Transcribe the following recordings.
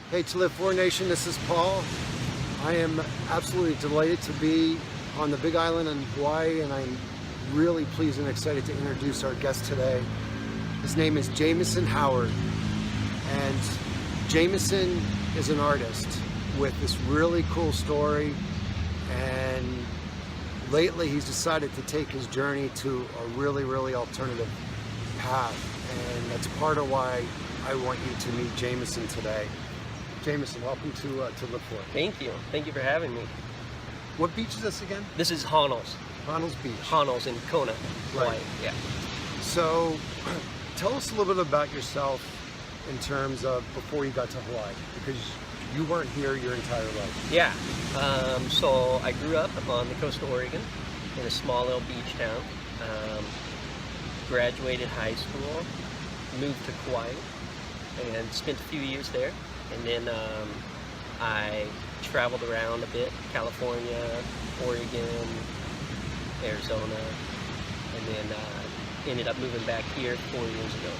Hey, To Live For Nation, this is Paul. I am absolutely delighted to be on the Big Island in Hawaii, and I'm really pleased and excited to introduce our guest today. His name is Jameson Howard, and Jameson is an artist with this really cool story, and lately he's decided to take his journey to a really alternative path, and that's part of why I want you to meet Jameson today. Jameson, welcome to Live For. Thank you. Thank you for having me. What beach is this again? This is Honol's. Honol's Beach. Honol's in Kona, Hawaii. Right. Yeah. So, tell us a little bit about yourself in terms of before you got to Hawaii, because you weren't here your entire life. Yeah. So I grew up on the coast of Oregon in a small little beach town. Graduated high school, moved to Kauai, and spent a few years there. And then I traveled around a bit, California, Oregon, Arizona, and then ended up moving back here 4 years ago.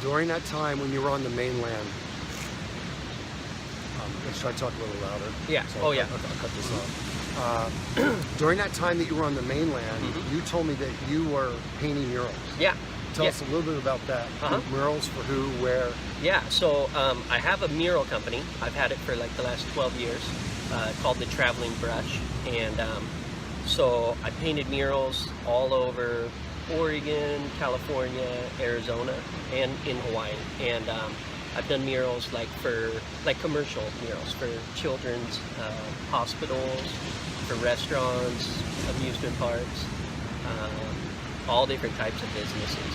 During that time when you were on the mainland, let's try to talk a little louder. Yeah. So yeah. I'll cut this off. During that time that you were on the mainland, you told me that you were painting murals. Yeah. Tell us a little bit about that. Murals for who, where? Yeah, so I have a mural company. I've had it for like the last 12 years, called the Traveling Brush. And so I painted murals all over Oregon, California, Arizona, and in Hawaii. And I've done murals like commercial murals for children's hospitals, for restaurants, amusement parks, all different types of businesses.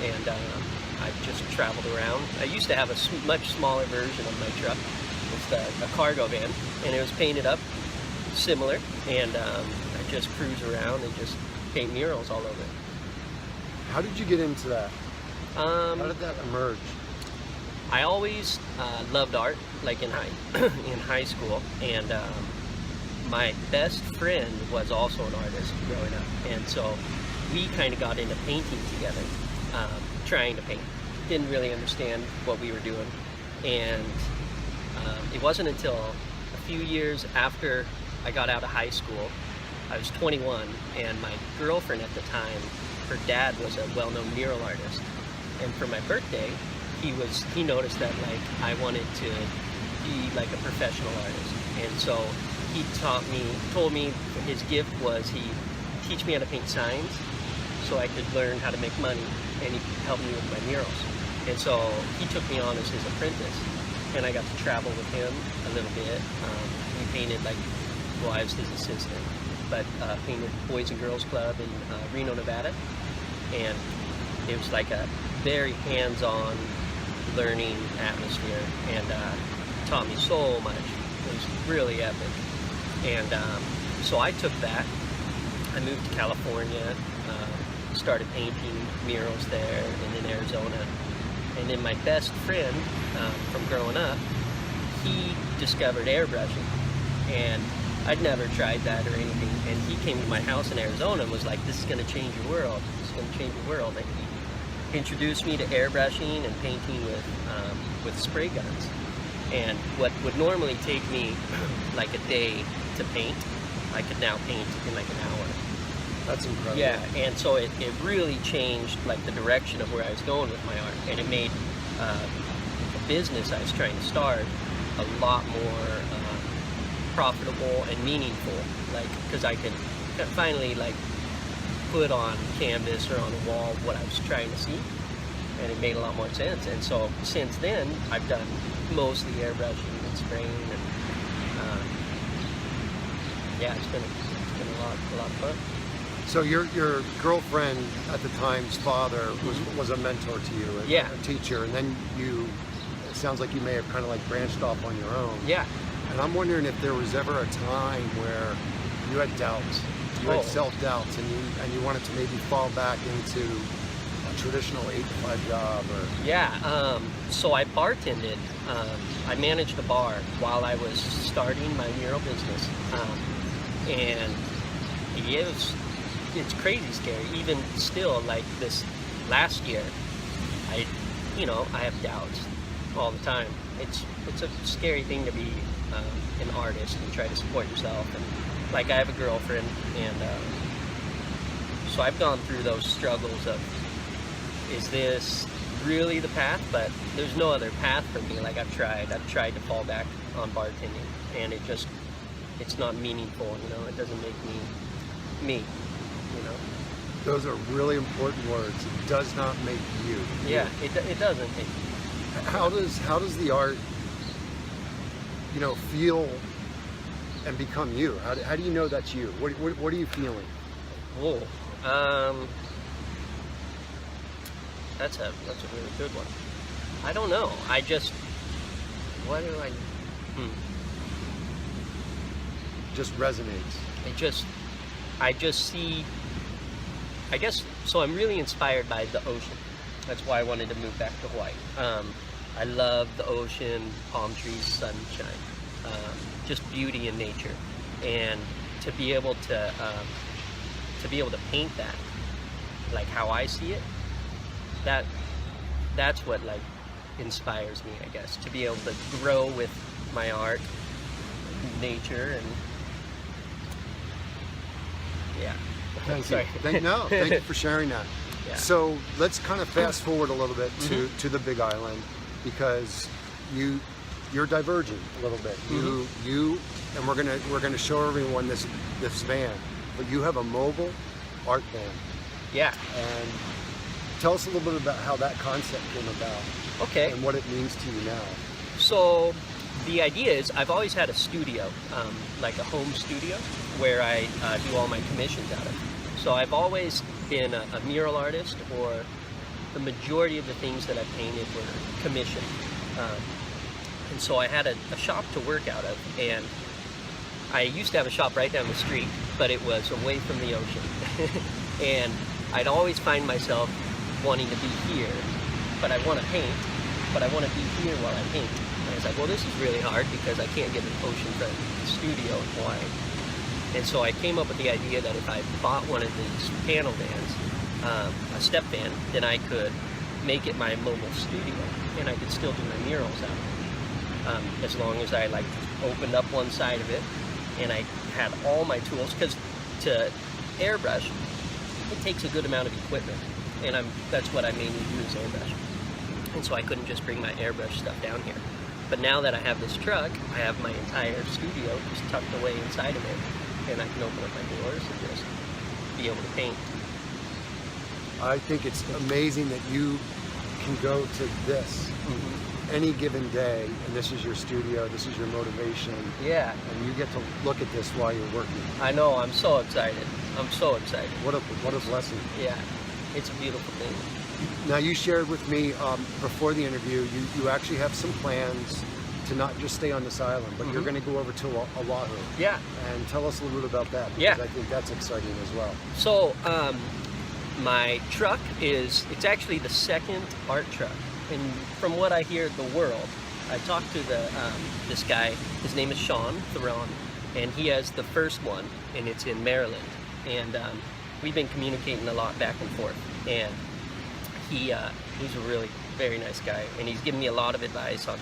And I just traveled around. I used to have a much smaller version of my truck. It's a cargo van, and it was painted up similar, and I just cruise around and just paint murals all over. How did you get into that? How did that emerge? I always loved art, like in high school, and my best friend was also an artist growing up, and so we kind of got into painting together, trying to paint. Didn't really understand what we were doing, and it wasn't until a few years after I got out of high school. I was 21, and my girlfriend at the time, her dad was a well-known mural artist, and for my birthday, he noticed that like I wanted to be like a professional artist, and so he told me his gift was he'd teach me how to paint signs so I could learn how to make money, and he helped me with my murals. And so he took me on as his apprentice, and I got to travel with him a little bit. We painted like, well, I was his assistant, but painted Boys and Girls Club in Reno, Nevada, and it was like a very hands-on learning atmosphere, and taught me so much. It was really epic. And so I took that. I moved to California, started painting murals there, and in Arizona. And then my best friend from growing up, he discovered airbrushing, and I'd never tried that or anything. And he came to my house in Arizona and was like, "This is going to change your world. This is going to change your world." And he introduced me to airbrushing and painting with spray guns. And what would normally take me like a day to paint, I could now paint in like an hour. That's incredible. Yeah, and so it really changed like the direction of where I was going with my art, and it made the business I was trying to start a lot more profitable and meaningful, like because I could finally like put on canvas or on a wall what I was trying to see, and it made a lot more sense. And so since then I've done mostly airbrushing and spraying, and yeah, it's been a lot of fun. So your girlfriend at the time's father was a mentor to you, a teacher, and then it sounds like you may have kind of like branched off on your own. Yeah. And I'm wondering if there was ever a time where you had doubts, you had self-doubts, and you wanted to maybe fall back into a traditional 8-to-5 job, or... Yeah, so I bartended. I managed a bar while I was starting my mural business, and it's crazy scary. Even still, like this last year, I have doubts. all the time. It's a scary thing to be an artist and try to support yourself. And like I have a girlfriend, and so I've gone through those struggles of, is this really the path? But there's no other path for me. Like I've tried to fall back on bartending, and it's not meaningful, you know. It doesn't make me, you know. Those are really important words. It does not make you. Yeah, it doesn't. How does the art, you know, feel and become you? How do you know that's you? What are you feeling? Whoa. That's a really good one. I don't know. What do I? Just resonates. I just see. I guess so. I'm really inspired by the ocean. That's why I wanted to move back to Hawaii. I love the ocean, palm trees, sunshine, just beauty in nature, and to be able to paint that, like how I see it, that's what like inspires me, I guess, to be able to grow with my art, nature, and yeah. Thank Sorry. you. Thank you for sharing that. Yeah. So let's kind of fast forward a little bit to the Big Island, because you're divergent a little bit. You and we're gonna show everyone this van, but you have a mobile art van. Yeah. And tell us a little bit about how that concept came about. Okay. And what it means to you now. So the idea is, I've always had a studio, like a home studio, where I do all my commissions out of. So I've always been a mural artist, or the majority of the things that I painted were commissioned. And so I had a shop to work out of, and I used to have a shop right down the street, but it was away from the ocean. And I'd always find myself wanting to be here, but I want to paint, but I want to be here while I paint. And I was like, well, this is really hard because I can't get an oceanfront studio in Hawaii. And so I came up with the idea that if I bought one of these panel vans, a step van, then I could make it my mobile studio, and I could still do my murals out of it. As long as I like opened up one side of it, and I had all my tools, because to airbrush, it takes a good amount of equipment, and that's what I mainly do is airbrush. And so I couldn't just bring my airbrush stuff down here. But now that I have this truck, I have my entire studio just tucked away inside of it, and I can open up my doors and just be able to paint. I think it's amazing that you can go to this any given day, and this is your studio, this is your motivation. Yeah. And you get to look at this while you're working. I know, I'm so excited. I'm so excited. What a blessing. Yeah, it's a beautiful thing. Now, you shared with me before the interview, you actually have some plans to not just stay on this island, but you're going to go over to Oahu. Yeah. And tell us a little bit about that, because Yeah. I think that's exciting as well. So, my truck it's actually the second art truck. And from what I hear, the world, I talked to this guy, his name is Sean Theron, and he has the first one, and it's in Maryland. And we've been communicating a lot back and forth. And he's a really very nice guy, and he's given me a lot of advice on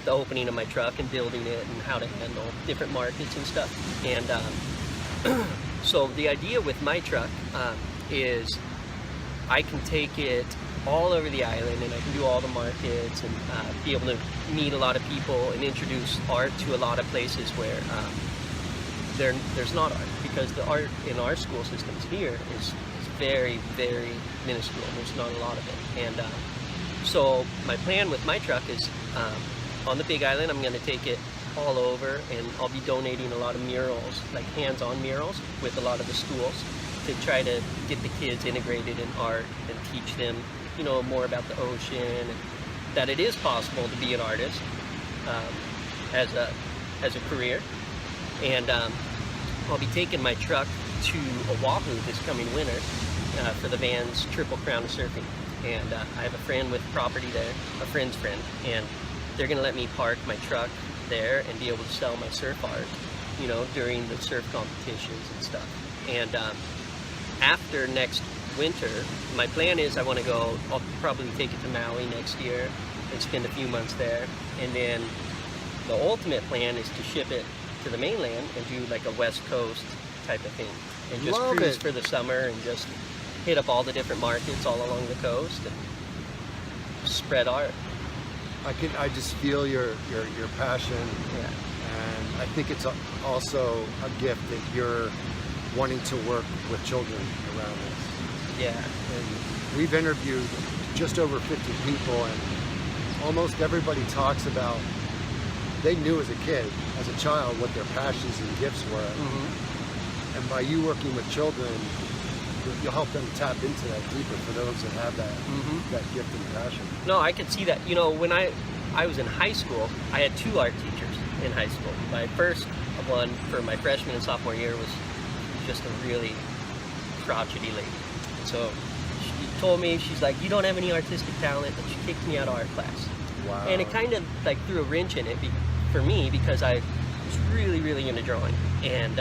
the opening of my truck and building it and how to handle different markets and stuff. And so the idea with my truck is I can take it all over the island, and I can do all the markets and be able to meet a lot of people and introduce art to a lot of places where there's not art, because the art in our school systems here is very, very minuscule. There's not a lot of it. And so my plan with my truck is on the Big Island, I'm going to take it all over, and I'll be donating a lot of murals, like hands-on murals, with a lot of the schools, to try to get the kids integrated in art and teach them, you know, more about the ocean, and that it is possible to be an artist as a career. And I'll be taking my truck to Oahu this coming winter for the van's Triple Crown of Surfing. And I have a friend with property there, a friend's friend, and they're going to let me park my truck there and be able to sell my surf art, you know, during the surf competitions and stuff. And after next winter, my plan is I'll probably take it to Maui next year, and spend a few months there. And then the ultimate plan is to ship it to the mainland and do like a West Coast type of thing. And just Love cruise it. for the summer and just hit up all the different markets all along the coast and spread art. I just feel your passion, Yeah. and I think it's also a gift that you're wanting to work with children around this. Yeah. And we've interviewed just over 50 people, and almost everybody talks about they knew as a kid, as a child, what their passions and gifts were. Mm-hmm. And by you working with children, you'll help them tap into that deeper for those that have that Mm-hmm. that gift and passion. No, I could see that. You know, when I was in high school, I had 2 art teachers in high school. My first one for my freshman and sophomore year was just a really crotchety lady. So she told me, she's like, you don't have any artistic talent, and she kicked me out of art class. Wow. And it kind of like threw a wrench in it for me, because I was really, really into drawing. And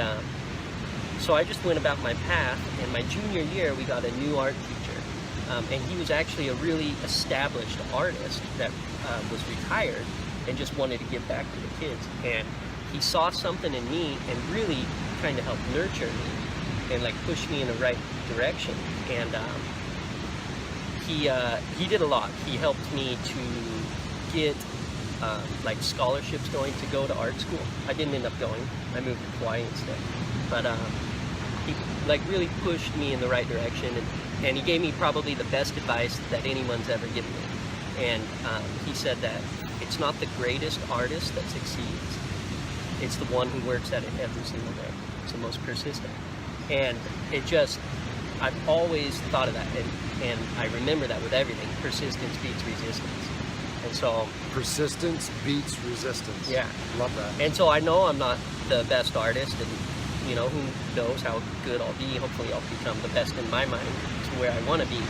so I just went about my path, and my junior year we got a new art teacher. And he was actually a really established artist that was retired and just wanted to give back to the kids. And he saw something in me and really kind of helped nurture me and like push me in the right direction. And he did a lot. He helped me to get like scholarships going to go to art school. I didn't end up going. I moved to Hawaii instead. But he like really pushed me in the right direction, and he gave me probably the best advice that anyone's ever given me. And he said that it's not the greatest artist that succeeds, it's the one who works at it every single day. It's the most persistent. And it just, I've always thought of that, and I remember that with everything. Persistence beats resistance. And so Persistence beats resistance. Yeah. Love that. And so I know I'm not the best artist, and you know, who knows how good I'll be. Hopefully I'll become the best in my mind to where I want to be.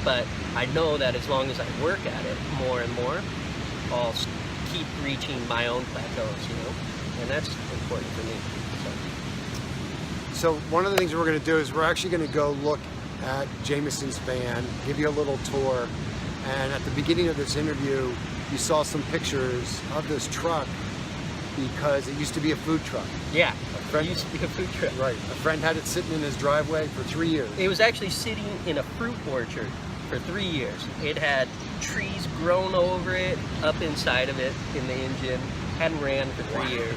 But I know that as long as I work at it more and more, I'll keep reaching my own plateaus, you know? And that's important for me. So one of the things we're going to do is we're actually going to go look at Jameson's van, give you a little tour. And at the beginning of this interview, you saw some pictures of this truck because it used to be a food truck. Yeah, friend- it used to be a food truck. Right. A friend had it sitting in his driveway for 3 years. It was actually sitting in a fruit orchard for 3 years. It had trees grown over it, up inside of it, in the engine. Hadn't ran for 3 years.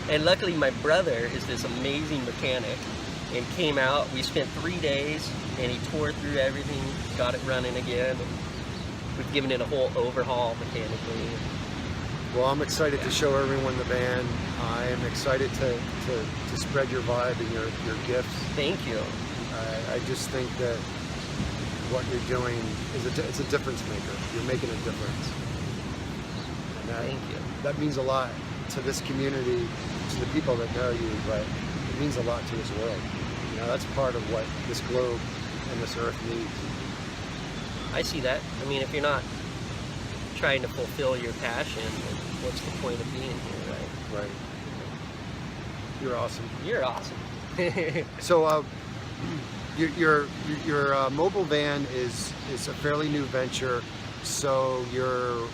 And luckily my brother is this amazing mechanic and came out. We spent 3 days and he tore through everything, got it running again. And we've given it a whole overhaul mechanically. Well, I'm excited to show everyone the van. I am excited to spread your vibe and your gifts. Thank you. I just think that what you're doing is it's a difference maker. You're making a difference. And Thank you. that means a lot to this community, to the people that know you, but it means a lot to this world. You know, that's part of what this globe and this earth needs. I see that. I mean, if you're not trying to fulfill your passion, then what's the point of being here, right? Right. You're awesome. You're awesome. So your mobile van is a fairly new venture. So your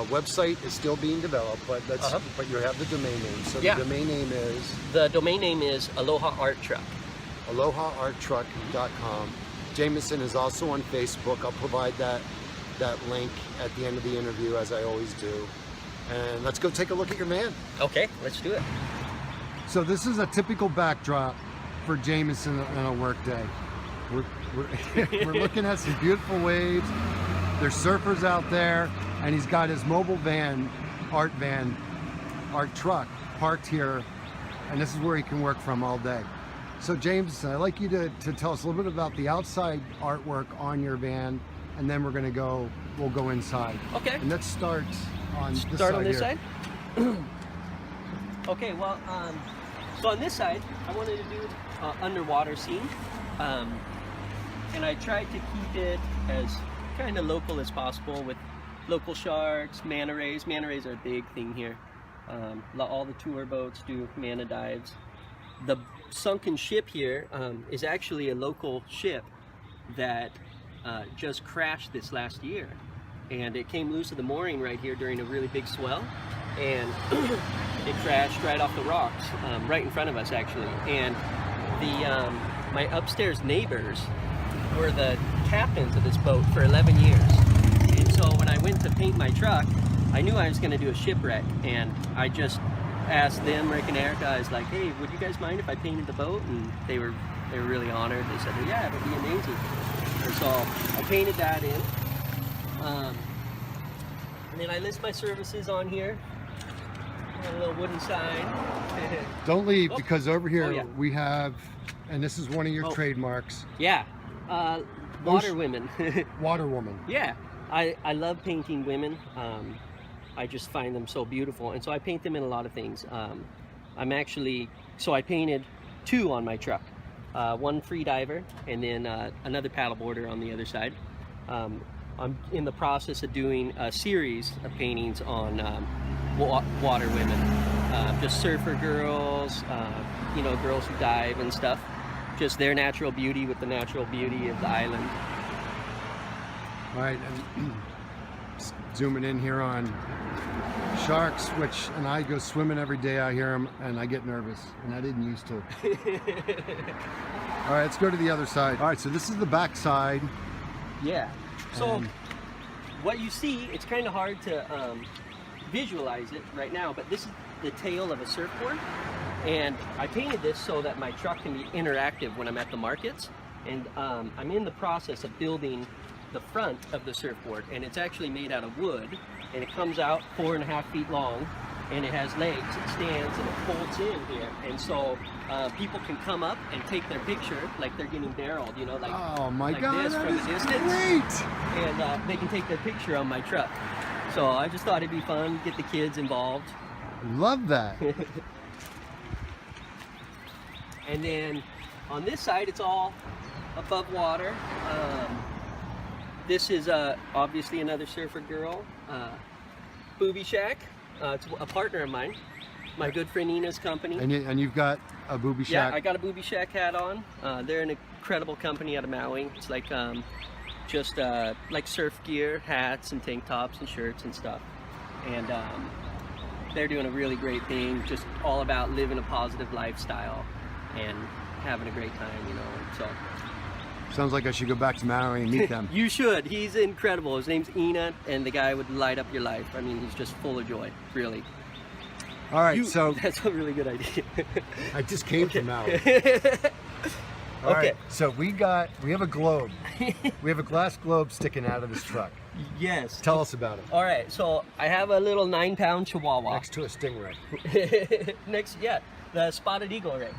website is still being developed, but but you have the domain name. So Yeah. the domain name is The domain name is Aloha Art Truck. alohaarttruck.com. Jameson is also on Facebook. I'll provide that link at the end of the interview, as I always do. And let's go take a look at your van. Okay, let's do it. So this is a typical backdrop for Jameson on a work day. We're looking at some beautiful waves. There's surfers out there, and he's got his mobile van, art truck, parked here, and this is where he can work from all day. So Jameson, I'd like you to tell us a little bit about the outside artwork on your van, and then we'll go inside. Okay. And let's start on this Start side on this here. side? Okay, well, so on this side, I wanted to do underwater scene. And I tried to keep it as kind of local as possible with local sharks, manta rays. Manta rays are a big thing here. All the tour boats do manta dives. The sunken ship here is actually a local ship that just crashed this last year. and it came loose of the mooring right here during a really big swell, and it crashed right off the rocks, right in front of us actually. And the my upstairs neighbors were the captains of this boat for 11 years. And so when I went to paint my truck, I knew I was going to do a shipwreck, and I just asked them, Rick and Erica, I was like, hey, would you guys mind if I painted the boat? And they were really honored. They said, well, yeah, it would be amazing. And so I painted that in. And then I list my services on here. A little wooden sign. Don't leave, because over here we have, and this is one of your trademarks. Yeah, water women. Water woman. Yeah, I love painting women. I just find them so beautiful, and so I paint them in a lot of things. So I painted 2 on my truck. One free diver, and then another paddleboarder on the other side. I'm in the process of doing a series of paintings on water women, just surfer girls, you know, girls who dive and stuff. Just their natural beauty with the natural beauty of the island. All right, and zooming in here on sharks, and I go swimming every day. I hear them and I get nervous, and I didn't used to. All right, let's go to the other side. All right, so this is the back side. Yeah. So what you see, it's kind of hard to visualize it right now, but this is the tail of a surfboard, and I painted this so that my truck can be interactive when I'm at the markets. And I'm in the process of building the front of the surfboard, and it's actually made out of wood, and it comes out 4.5 feet long, and it has legs, it stands, and it folds in here, and so people can come up and take their picture like they're getting barreled, you know, like, oh my God, this from a distance. Great! And they can take their picture on my truck. So I just thought it'd be fun, get the kids involved. Love that. And then on this side, it's all above water. This is obviously another surfer girl, Booby Shack. It's a partner of mine, my good friend Nina's company. And you've got a Booby Shack? Yeah, I got a Booby Shack hat on. They're an incredible company out of Maui. It's like just like surf gear, hats and tank tops and shirts and stuff. And they're doing a really great thing, just all about living a positive lifestyle and having a great time, you know. And so sounds like I should go back to Maui and meet them. You should. He's incredible. His name's Ina, and the guy would light up your life. I mean, he's just full of joy, really. All right, so that's a really good idea. I just came from Maui. All right, so we have a globe. We have a glass globe sticking out of this truck. Yes. Tell us about it. All right, so I have a little 9-pound Chihuahua. Next to a stingray. The spotted eagle ray.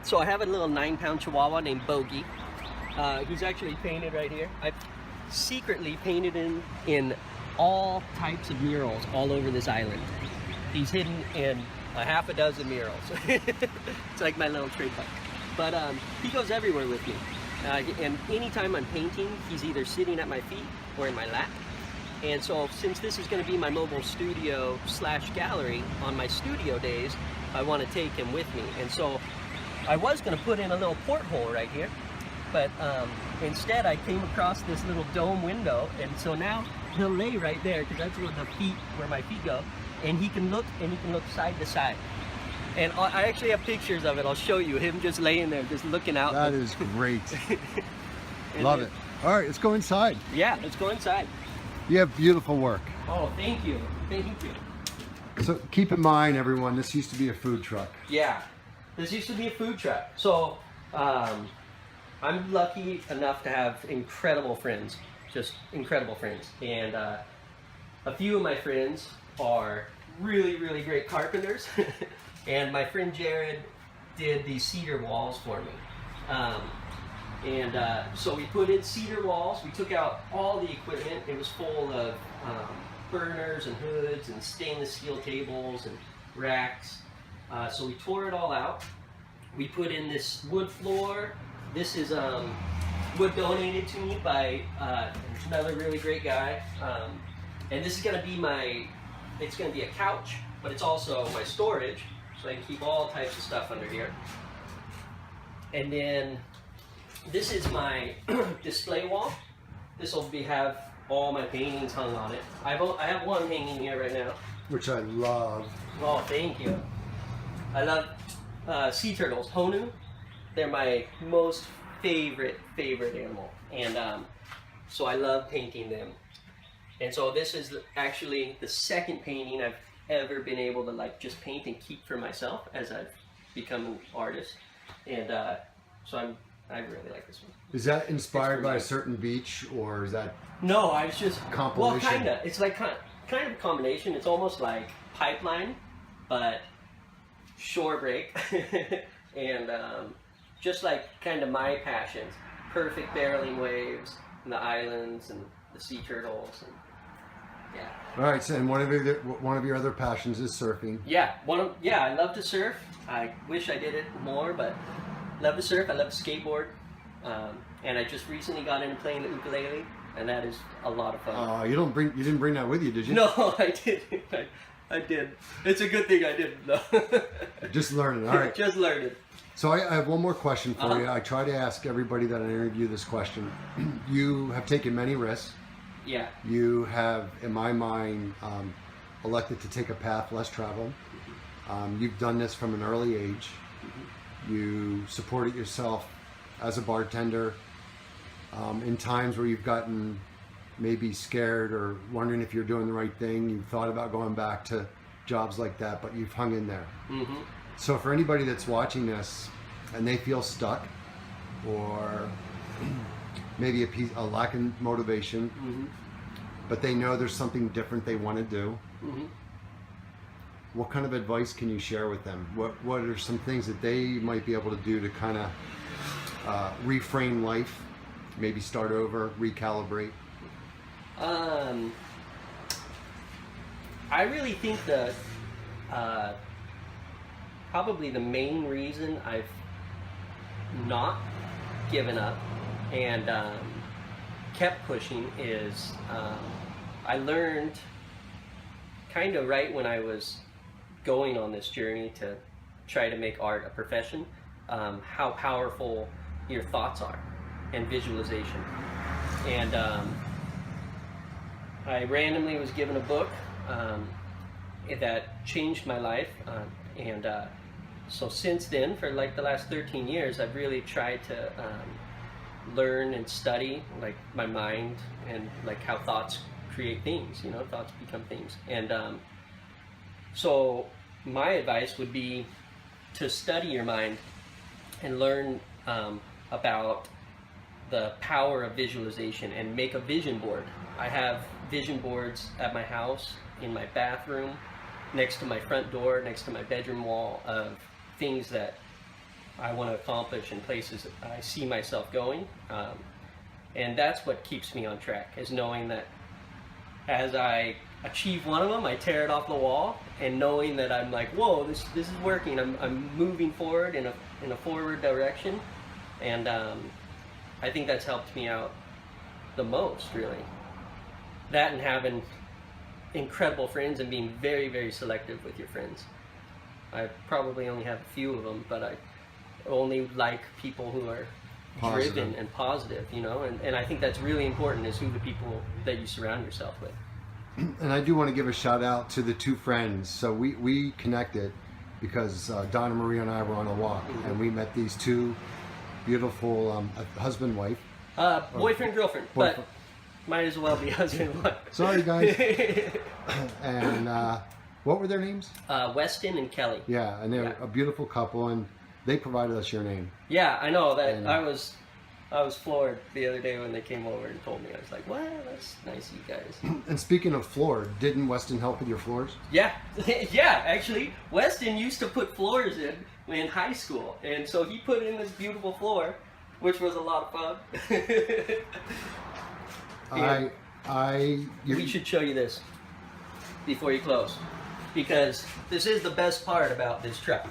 So I have a little 9-pound Chihuahua named Bogey. He's actually painted right here. I've secretly painted him in all types of murals all over this island. He's hidden in a half a dozen murals. It's like my little trademark. But he goes everywhere with me. And anytime I'm painting, he's either sitting at my feet or in my lap. And so since this is going to be my mobile studio / gallery on my studio days, I want to take him with me. And so I was going to put in a little porthole right here, but instead I came across this little dome window, and so now he'll lay right there, because that's where my feet go, and he can look side to side. And I actually have pictures of it. I'll show you him just laying there, just looking out. That is great. Love it. All right, let's go inside. Yeah, let's go inside. You have beautiful work. Oh, thank you. Thank you. So keep in mind, everyone, this used to be a food truck. Yeah, this used to be a food truck. So I'm lucky enough to have incredible friends, just incredible friends. And a few of my friends are really, really great carpenters. And my friend Jared did these cedar walls for me. So we put in cedar walls. We took out all the equipment. It was full of burners and hoods and stainless steel tables and racks. So we tore it all out. We put in this wood floor. This is wood donated to me by another really great guy. And this is going to be it's going to be a couch, but it's also my storage. So I can keep all types of stuff under here. And then this is my display wall. This will have all my paintings hung on it. I have one hanging here right now. Which I love. Oh, thank you. I love sea turtles, honu. They're my most favorite animal, and so I love painting them. And so this is actually the second painting I've ever been able to like just paint and keep for myself as I've become an artist. And so I really like this one. Is that inspired by a certain beach, or is that? No, I was just compilation? Well, kinda. It's like kind of a combination. It's almost like Pipeline, but shore break, and just like kind of my passions. Perfect barreling waves, and the islands, and the sea turtles, and yeah. All right, so and one of your other passions is surfing. Yeah, I love to surf. I wish I did it more, but love to surf. I love to skateboard, and I just recently got into playing the ukulele, and that is a lot of fun. You didn't bring that with you, did you? No, I didn't. I did. It's a good thing I didn't. No. Just learning. All right. Just learning. So I have one more question for you. I try to ask everybody that I interview this question. You have taken many risks. Yeah. You have, in my mind, elected to take a path less traveled. You've done this from an early age. You supported yourself as a bartender in times where you've gotten maybe scared or wondering if you're doing the right thing. You've thought about going back to jobs like that, but you've hung in there. Mm-hmm. So for anybody that's watching this and they feel stuck or maybe a lack of motivation, but they know there's something different they want to do, what kind of advice can you share with them? What are some things that they might be able to do to kind of reframe life, maybe start over, recalibrate? I really think that probably the main reason I've not given up and kept pushing is I learned kind of right when I was going on this journey to try to make art a profession, how powerful your thoughts are and visualization. And I randomly was given a book that changed my life, and so since then, for like the last 13 years, I've really tried to learn and study like my mind and like how thoughts create things, you know, thoughts become things. And so my advice would be to study your mind and learn about the power of visualization and make a vision board. I have vision boards at my house, in my bathroom, next to my front door, next to my bedroom wall, of things that I want to accomplish in places I see myself going. And that's what keeps me on track, is knowing that as I achieve one of them, I tear it off the wall, and knowing that I'm like, whoa, this is working. I'm moving forward in a forward direction, and I think that's helped me out the most, really. That and having incredible friends and being very, very selective with your friends. I probably only have a few of them, but I only like people who are Positive. driven and positive, you know, and I think that's really important, is who the people that you surround yourself with. And I do want to give a shout out to the two friends. So we connected because Donna Marie and I were on a walk, and we met these two beautiful husband wife. Boyfriend, girlfriend, boyfriend. but might as well be husband and wife. Sorry, guys. And what were their names? Weston and Kelly. Yeah, and they're a beautiful couple, and they provided us your name. Yeah, I know that. And, I was floored the other day when they came over and told me. I was like, wow, that's nice of you guys. And speaking of floor, didn't Weston help with your floors? Yeah, yeah, actually, Weston used to put floors in high school, and so he put in this beautiful floor, which was a lot of fun. We should show you this before you close, because this is the best part about this truck.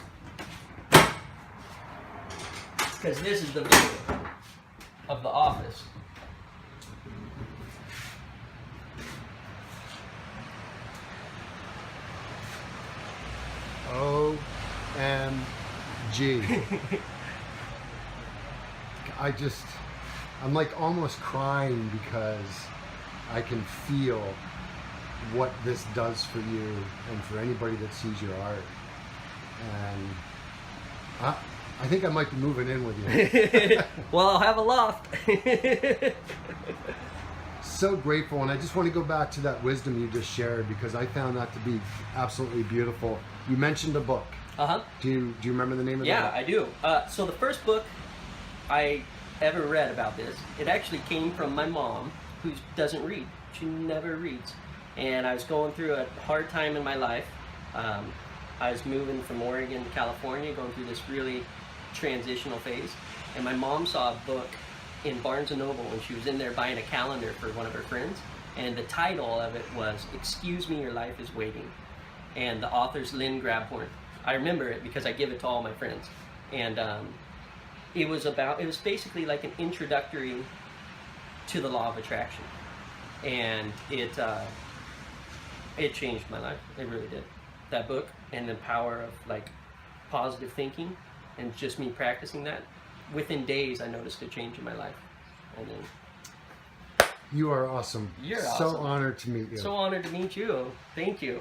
Because this is the view of the office. OMG. I'm like almost crying because I can feel what this does for you and for anybody that sees your art. And I think I might be moving in with you. Well, I'll have a loft. So grateful, and I just want to go back to that wisdom you just shared, because I found that to be absolutely beautiful. You mentioned a book. Do you remember the name of Yeah, that? I do. So the first book I ever read about this, it actually came from my mom, who doesn't read. She never reads. And I was going through a hard time in my life. I was moving from Oregon to California, going through this really transitional phase. And my mom saw a book in Barnes & Noble when she was in there buying a calendar for one of her friends. And the title of it was, "Excuse Me, Your Life is Waiting." And the author's Lynn Grabhorn. I remember it because I give it to all my friends. And it was basically like an introductory to the law of attraction. And it changed my life. It really did. That book and the power of like positive thinking and just me practicing that. Within days, I noticed a change in my life. And then You are awesome. You're so awesome. honored to meet you. So honored to meet you. Thank you.